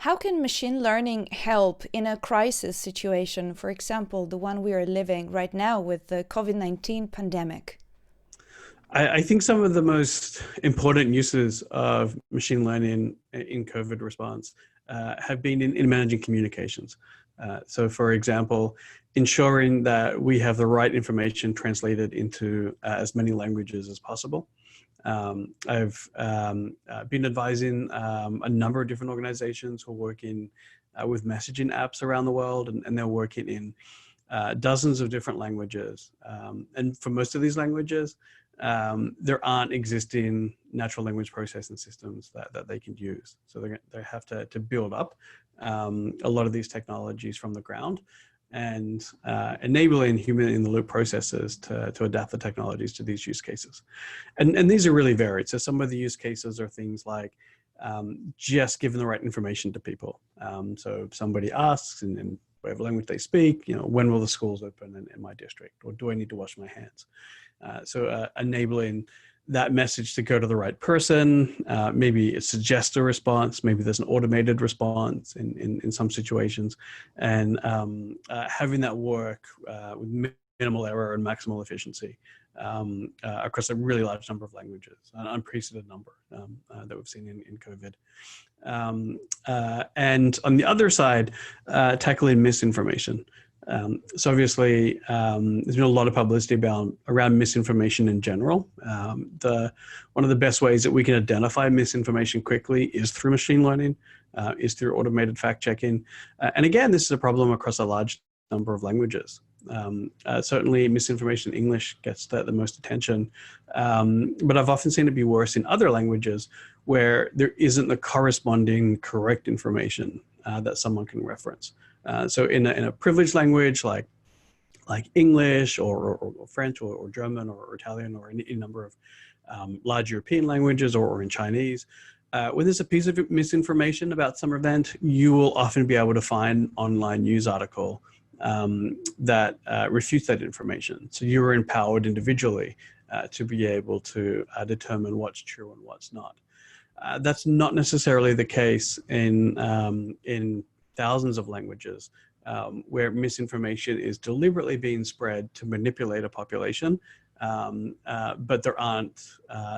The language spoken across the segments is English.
How can machine learning help in a crisis situation, for example, the one we are living right now with the COVID-19 pandemic? I think some of the most important uses of machine learning in COVID response have been in managing communications. So, for example, ensuring that we have the right information translated into as many languages as possible. I've been advising a number of different organizations who are working with messaging apps around the world, and they're working in dozens of different languages. And for most of these languages, there aren't existing natural language processing systems that they can use. So they have to build up a lot of these technologies from the ground and enabling human in the loop processes to adapt the technologies to these use cases. And these are really varied. So some of the use cases are things like just giving the right information to people. So if somebody asks in whatever language they speak, when will the schools open in my district? Or do I need to wash my hands? So enabling that message to go to the right person, maybe it suggests a response, maybe there's an automated response in some situations, and having that work with minimal error and maximal efficiency across a really large number of languages, an unprecedented number that we've seen in COVID. And on the other side, tackling misinformation. So obviously, there's been a lot of publicity around misinformation in general. One of the best ways that we can identify misinformation quickly is through machine learning, is through automated fact checking. And again, this is a problem across a large number of languages. Certainly misinformation in English gets the most attention, but I've often seen it be worse in other languages where there isn't the corresponding correct information that someone can reference. So in a privileged language like English or French or German or Italian or any number of large European languages or in Chinese, when there's a piece of misinformation about some event, you will often be able to find online news article that refutes that information. So you're empowered individually to be able to determine what's true and what's not. That's not necessarily the case in thousands of languages where misinformation is deliberately being spread to manipulate a population, but there aren't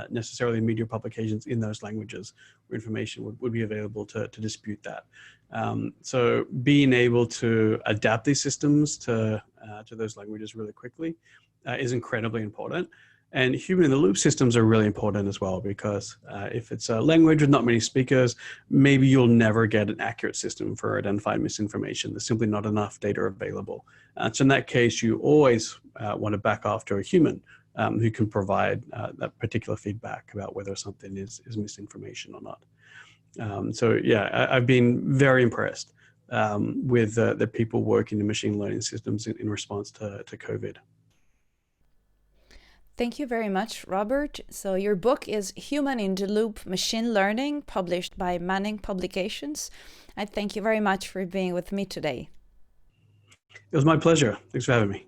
necessarily media publications in those languages where information would be available to dispute that. So being able to adapt these systems to those languages really quickly is incredibly important. And human in the loop systems are really important as well, because if it's a language with not many speakers, maybe you'll never get an accurate system for identifying misinformation. There's simply not enough data available. So in that case, you always want to back off to a human who can provide that particular feedback about whether something is misinformation or not. So yeah, I've been very impressed with the people working in machine learning systems in response to COVID. Thank you very much, Robert. So your book is Human in the Loop Machine Learning, published by Manning Publications. I thank you very much for being with me today. It was my pleasure. Thanks for having me.